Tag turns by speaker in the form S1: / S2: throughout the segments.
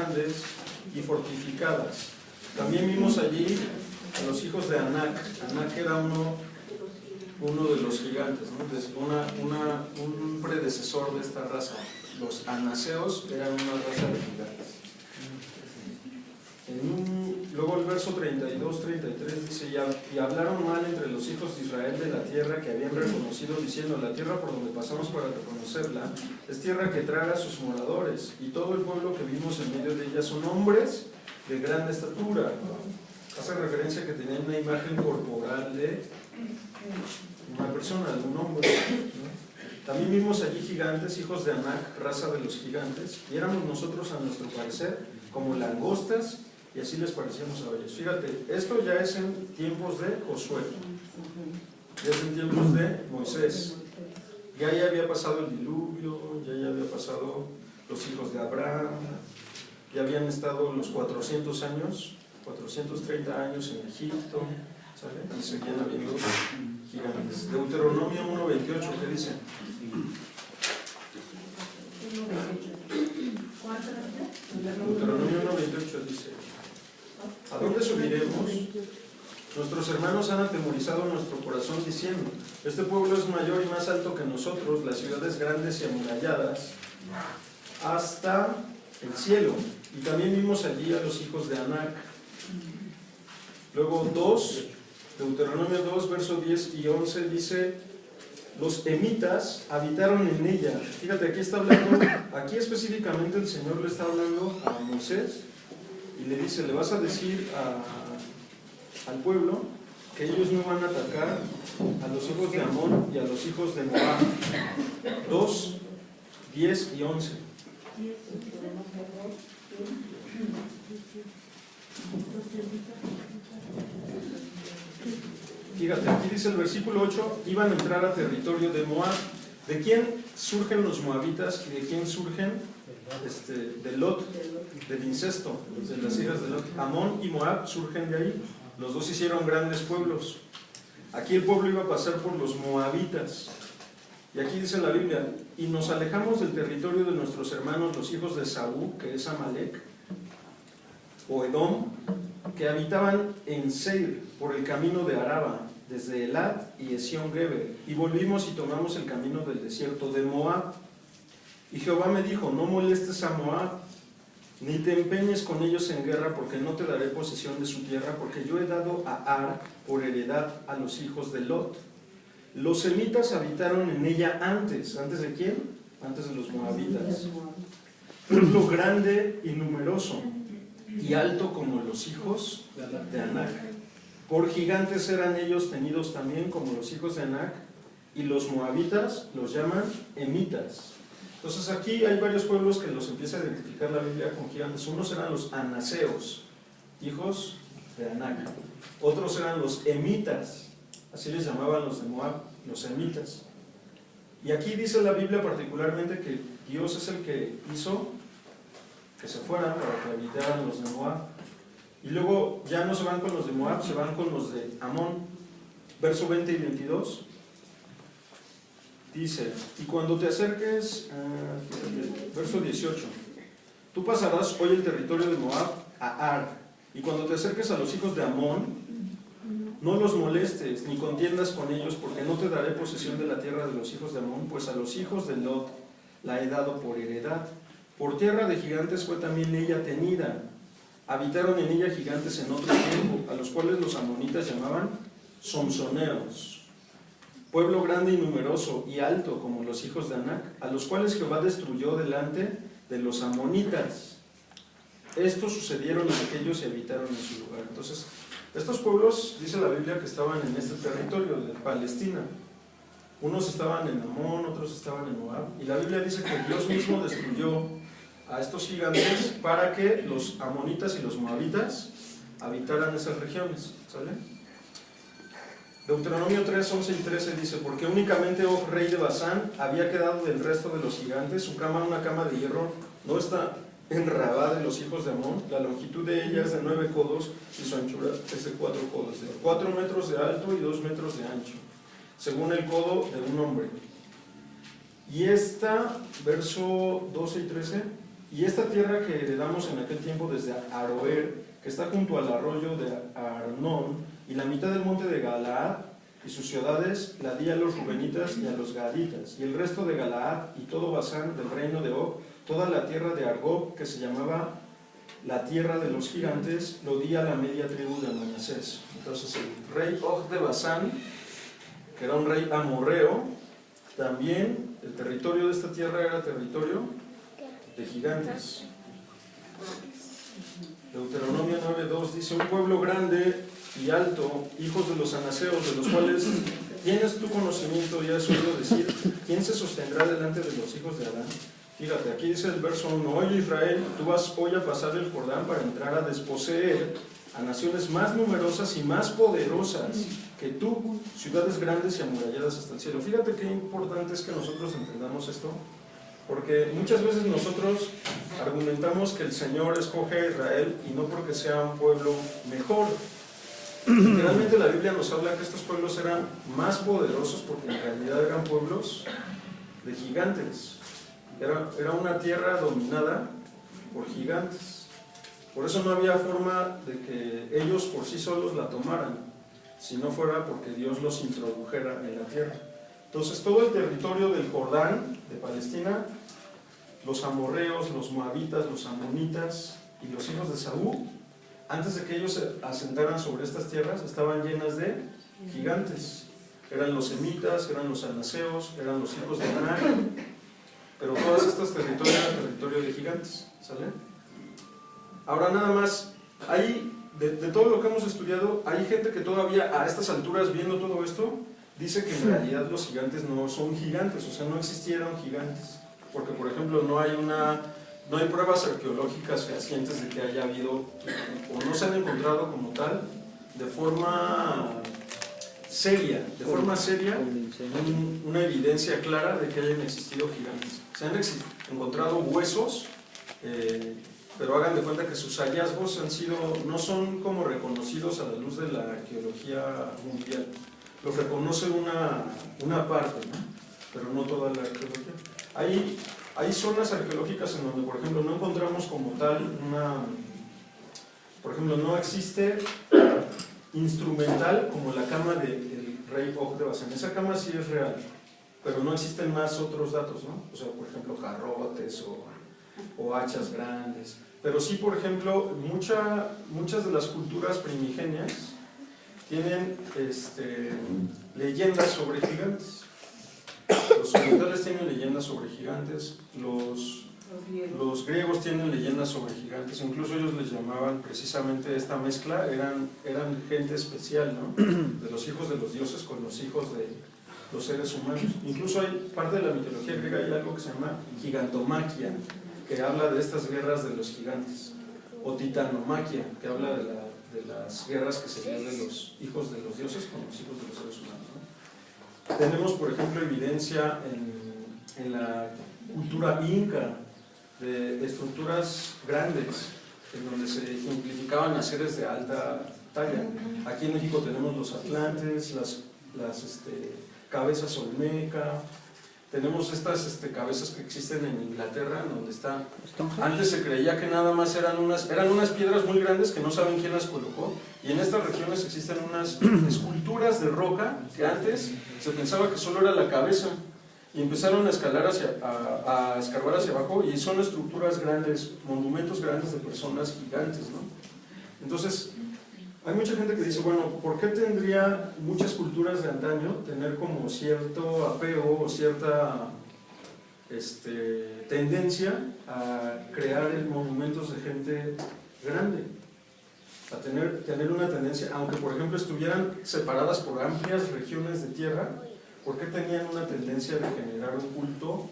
S1: grandes y fortificadas. También vimos allí a los hijos de Anac. Anac era uno de los gigantes, ¿no? Un predecesor de esta raza. Los anaseos eran una raza de gigantes. Luego el verso 32-33 dice: y hablaron mal entre los hijos de Israel de la tierra que habían reconocido, diciendo: la tierra por donde pasamos para reconocerla es tierra que traga a sus moradores, y todo el pueblo que vimos en medio de ella son hombres de grande estatura. Hace referencia a que tenían una imagen corporal de una persona, de un hombre, ¿no? También vimos allí gigantes, hijos de Anac, raza de los gigantes, y éramos nosotros, a nuestro parecer, como langostas, y así les parecíamos a ellos. Fíjate, esto ya es en tiempos de Josué, ya es en tiempos de Moisés. Ya había pasado el diluvio, ya había pasado los hijos de Abraham, ya habían estado los 400 años, 430 años en Egipto, ¿sale? Y seguían habiendo gigantes. Deuteronomio 1:28, ¿qué dice? Deuteronomio 1:28 dice: ¿a dónde subiremos? Nuestros hermanos han atemorizado nuestro corazón diciendo: este pueblo es mayor y más alto que nosotros, las ciudades grandes y amuralladas hasta el cielo. Y también vimos allí a los hijos de Anac. Luego Deuteronomio 2, verso 10 y 11 dice: los emitas habitaron en ella. Fíjate, aquí está hablando, aquí específicamente el Señor le está hablando a Moisés y le dice: le vas a decir al pueblo que ellos no van a atacar a los hijos de Amón y a los hijos de Moab. 2, 10 y 11. Fíjate, aquí dice el versículo 8: iban a entrar a territorio de Moab. ¿De quién surgen los moabitas y de quién surgen? De Lot, del incesto, de las hijas de Lot. Amón y Moab surgen de ahí. Los dos hicieron grandes pueblos. Aquí el pueblo iba a pasar por los moabitas. Y aquí dice la Biblia: y nos alejamos del territorio de nuestros hermanos, los hijos de Esaú, que es Amalek, o Edom, que habitaban en Seir, por el camino de Araba, desde Elat y Esión-Geber, y volvimos y tomamos el camino del desierto de Moab. Y Jehová me dijo: no molestes a Moab, ni te empeñes con ellos en guerra, porque no te daré posesión de su tierra, porque yo he dado a Ar por heredad a los hijos de Lot. Los semitas habitaron en ella antes. ¿Antes de quién? Antes de los moabitas. Pueblo grande y numeroso, y alto como los hijos de Anac. Por gigantes eran ellos tenidos también como los hijos de Anac, y los moabitas los llaman emitas. Entonces aquí hay varios pueblos que los empieza a identificar la Biblia con gigantes. Unos eran los anaseos, hijos de Anac. Otros eran los emitas, así les llamaban los de Moab, los emitas. Y aquí dice la Biblia particularmente que Dios es el que hizo que se fueran para que habitaran los de Moab. Y luego ya no se van con los de Moab, se van con los de Amón. Verso 20 y 22 dice: y cuando te acerques, verso 18, tú pasarás hoy el territorio de Moab a Ar, y cuando te acerques a los hijos de Amón, no los molestes ni contiendas con ellos, porque no te daré posesión de la tierra de los hijos de Amón, pues a los hijos de Lot la he dado por heredad. Por tierra de gigantes fue también ella tenida. Habitaron en ella gigantes en otro tiempo, a los cuales los amonitas llamaban somsoneos. Pueblo grande y numeroso y alto como los hijos de Anac, a los cuales Jehová destruyó delante de los amonitas. Estos sucedieron a aquellos y habitaron en su lugar. Entonces, estos pueblos, dice la Biblia, que estaban en este territorio de Palestina. Unos estaban en Amón, otros estaban en Moab. Y la Biblia dice que Dios mismo destruyó a estos gigantes para que los amonitas y los moabitas habitaran esas regiones. ¿Sale? Deuteronomio 3, 11 y 13 dice: porque únicamente Og, rey de Basán, había quedado del resto de los gigantes. Su cama, una cama de hierro, no está en Rabá de los hijos de Amón. La longitud de ella es de 9 codos y su anchura es de 4 codos, de 4 metros de alto y 2 metros de ancho, según el codo de un hombre. Y esta, verso 12 y 13, Y esta tierra que heredamos en aquel tiempo desde Aroer, que está junto al arroyo de Arnón, y la mitad del monte de Galaad y sus ciudades, la di a los rubenitas y a los gaditas, y el resto de Galaad y todo Basán del reino de Og, toda la tierra de Argob, que se llamaba la tierra de los gigantes, lo di a la media tribu de Manasés. Entonces el rey Og de Basán, que era un rey amorreo, también el territorio de esta tierra era territorio de gigantes. Deuteronomio 9:2 dice: un pueblo grande y alto, hijos de los anaseos, de los cuales tienes tu conocimiento y has oído decir, ¿quién se sostendrá delante de los hijos de Adán? Fíjate, aquí dice el verso 1: oye Israel, tú vas hoy a pasar el Jordán para entrar a desposeer a naciones más numerosas y más poderosas que tú, ciudades grandes y amuralladas hasta el cielo. Fíjate qué importante es que nosotros entendamos esto, porque muchas veces nosotros argumentamos que el Señor escoge a Israel y no porque sea un pueblo mejor. Realmente la Biblia nos habla que estos pueblos eran más poderosos porque en realidad eran pueblos de gigantes. Era una tierra dominada por gigantes. Por eso no había forma de que ellos por sí solos la tomaran, si no fuera porque Dios los introdujera en la tierra. Entonces todo el territorio del Jordán, de Palestina, los amorreos, los moabitas, los amonitas y los hijos de Saúl, antes de que ellos se asentaran sobre estas tierras, estaban llenas de gigantes. Eran los semitas, eran los anaseos, eran los hijos de Anak, pero todos estos territorios eran territorio de gigantes, ¿sale? Ahora nada más, de todo lo que hemos estudiado, hay gente que todavía a estas alturas, viendo todo esto, dice que en realidad los gigantes no son gigantes, o sea, no existieron gigantes, porque por ejemplo no hay pruebas arqueológicas fehacientes de que haya habido, o no se han encontrado como tal, de forma seria, una evidencia clara de que hayan existido gigantes. Se han encontrado huesos, pero hagan de cuenta que sus hallazgos no son como reconocidos a la luz de la arqueología mundial. Los reconoce una parte, ¿no? Pero no toda la arqueología. Hay zonas arqueológicas en donde, por ejemplo, no encontramos como tal por ejemplo, no existe instrumental como la cama del rey Og de Basán. Esa cama sí es real, pero no existen más otros datos, ¿no? O sea, por ejemplo, garrotes o hachas grandes. Pero sí, por ejemplo, muchas de las culturas primigenias tienen leyendas sobre gigantes. Los orientales tienen leyendas sobre gigantes, los griegos tienen leyendas sobre gigantes, incluso ellos les llamaban precisamente esta mezcla, eran gente especial, ¿no? De los hijos de los dioses con los hijos de los seres humanos. Incluso hay parte de la mitología griega, hay algo que se llama gigantomaquia, que habla de estas guerras de los gigantes, o titanomaquia, que habla de las guerras que se dio de los hijos de los dioses con los hijos de los seres humanos, ¿no? Tenemos, por ejemplo, evidencia en la cultura inca de estructuras grandes, en donde se ejemplificaban haceres de alta talla. Aquí en México tenemos los atlantes, las cabezas olmeca. Tenemos estas cabezas que existen en Inglaterra, donde están. Antes se creía que nada más eran unas piedras muy grandes que no saben quién las colocó, y en estas regiones existen unas esculturas de roca que antes se pensaba que solo era la cabeza, y empezaron a escarbar hacia abajo, y son estructuras grandes, monumentos grandes de personas gigantes, ¿no? Entonces, hay mucha gente que dice, bueno, ¿por qué tendría muchas culturas de antaño tener como cierto apego o cierta tendencia a crear monumentos de gente grande? A tener una tendencia, aunque por ejemplo estuvieran separadas por amplias regiones de tierra, ¿por qué tenían una tendencia de generar un culto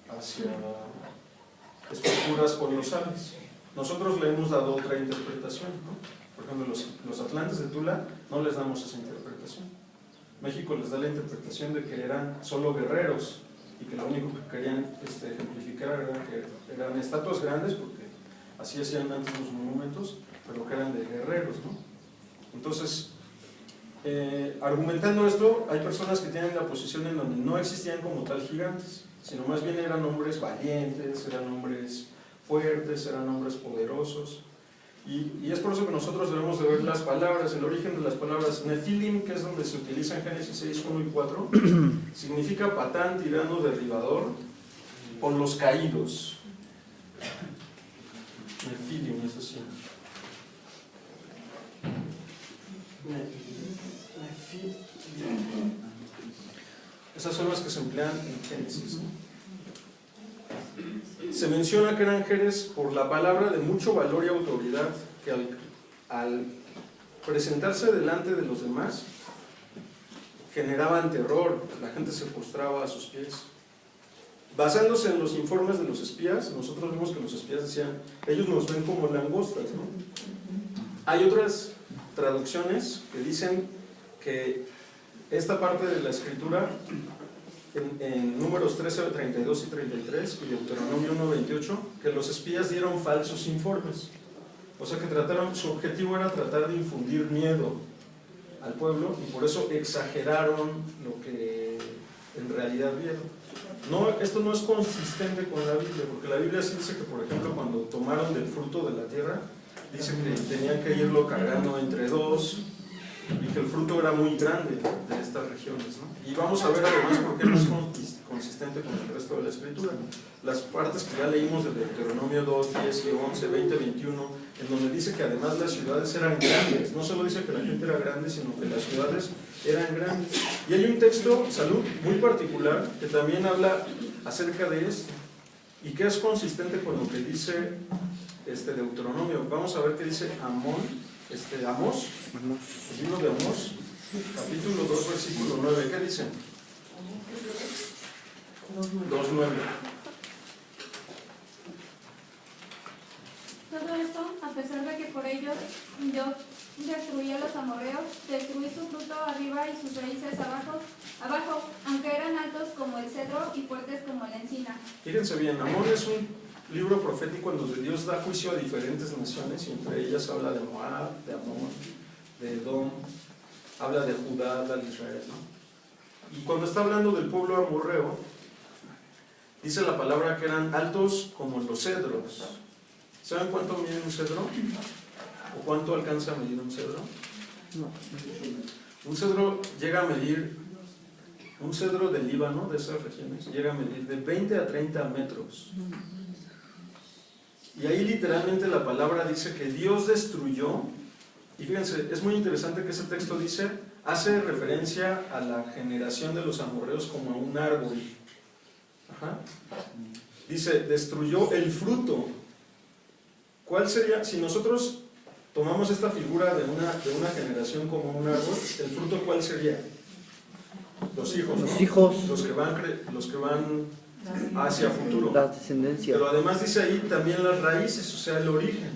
S1: hacia estructuras colosales? Nosotros le hemos dado otra interpretación, ¿no? Por ejemplo, los atlantes de Tula no les damos esa interpretación. México les da la interpretación de que eran solo guerreros y que lo único que querían ejemplificar era que eran estatuas grandes, porque así hacían antes los monumentos, pero que eran de guerreros, ¿no? Entonces, argumentando esto, hay personas que tienen la posición en donde no existían como tal gigantes, sino más bien eran hombres valientes, eran hombres fuertes, eran hombres poderosos. Y es por eso que nosotros debemos de ver las palabras, el origen de las palabras. Nefilim, que es donde se utiliza en Génesis 6, 1 y 4, significa patán, tirano, derribador, o los caídos. Nefilim, es así. Esas son las que se emplean en Génesis, ¿no? Se menciona que eran ángeles por la palabra de mucho valor y autoridad, que al presentarse delante de los demás generaban terror, la gente se postraba a sus pies. Basándose en los informes de los espías, nosotros vemos que los espías decían, ellos nos ven como langostas, ¿no? Hay otras traducciones que dicen que esta parte de la escritura en Números 13, 32 y 33 y Deuteronomio 1:28, que los espías dieron falsos informes, o sea que su objetivo era tratar de infundir miedo al pueblo y por eso exageraron lo que en realidad vieron. No, esto no es consistente con la Biblia, porque la Biblia sí dice que, por ejemplo, cuando tomaron del fruto de la tierra, dice que tenían que irlo cargando entre dos y que el fruto era muy grande de estas regiones, ¿no? Y vamos a ver además por qué no es consistente con el resto de la escritura. Las partes que ya leímos de Deuteronomio 2, 10 y 11, 20, 21, en donde dice que además las ciudades eran grandes, no solo dice que la gente era grande, sino que las ciudades eran grandes. Y hay un texto, Salud, muy particular, que también habla acerca de esto, y que es consistente con lo que dice Deuteronomio. Vamos a ver qué dice Amós, el libro de Amós, capítulo 2, versículo 9. ¿Qué dice? 2:9.
S2: Todo esto, a pesar de que por ellos yo destruí a los amorreos, destruí su fruto arriba y sus raíces abajo, aunque eran altos como el cedro y fuertes como la encina.
S1: Fíjense bien, Amós es un libro profético en donde Dios da juicio a diferentes naciones, y entre ellas habla de Moab, de Amón, de Edom, habla de Judá, habla de Israel, ¿no? Y cuando está hablando del pueblo amorreo, dice la palabra que eran altos como los cedros. ¿Saben cuánto mide un cedro? ¿O cuánto alcanza a medir un cedro? Un cedro llega a medir, un cedro del Líbano, de esas regiones, llega a medir de 20 a 30 metros. Y ahí literalmente la palabra dice que Dios destruyó, y fíjense, es muy interesante que ese texto hace referencia a la generación de los amorreos como a un árbol. Ajá. Dice, destruyó el fruto. ¿Cuál sería, si nosotros tomamos esta figura de una generación como un árbol, el fruto cuál sería? Los hijos, ¿no?
S3: Los hijos.
S1: Los que van hacia futuro.
S3: La descendencia.
S1: Pero además dice ahí también las raíces, o sea, el origen.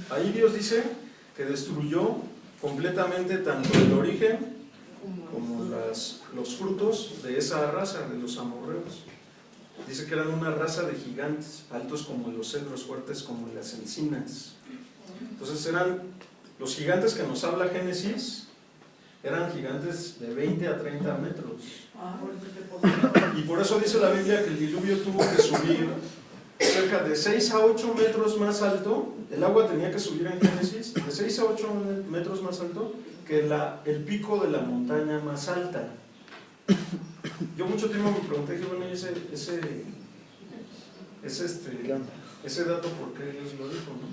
S1: Ahí Dios dice que destruyó completamente tanto el origen como los frutos de esa raza, de los amorreos. Dice que eran una raza de gigantes, altos como los cedros, fuertes como las encinas. Entonces eran los gigantes que nos habla Génesis, eran gigantes de 20 a 30 metros. Y por eso dice la Biblia que el diluvio tuvo que subir cerca de 6 a 8 metros más alto. El agua tenía que subir en Génesis de 6 a 8 metros más alto que el pico de la montaña más alta. Yo mucho tiempo me pregunté, que bueno, ese dato, ¿por qué Dios lo dijo, no?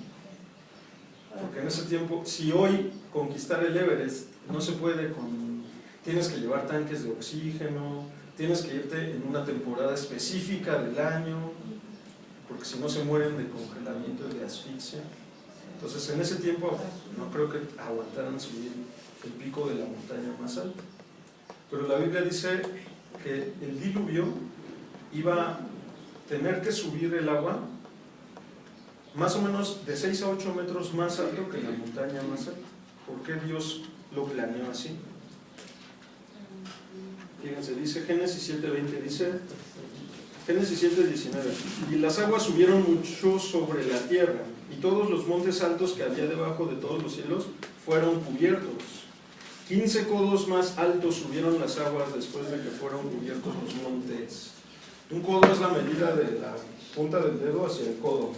S1: Porque en ese tiempo, si hoy conquistar el Everest no se puede tienes que llevar tanques de oxígeno, tienes que irte en una temporada específica del año, porque si no se mueren de congelamiento y de asfixia. Entonces en ese tiempo no creo que aguantaran subir el pico de la montaña más alta. Pero la Biblia dice que el diluvio iba a tener que subir el agua más o menos de 6 a 8 metros más alto que la montaña más alta. ¿Por qué Dios lo planeó así? Fíjense, dice Génesis 7:20, dice Génesis 7:19, y las aguas subieron mucho sobre la tierra, y todos los montes altos que había debajo de todos los cielos fueron cubiertos. 15 codos más altos subieron las aguas después de que fueron cubiertos los montes. Un codo es la medida de la punta del dedo hacia el codo.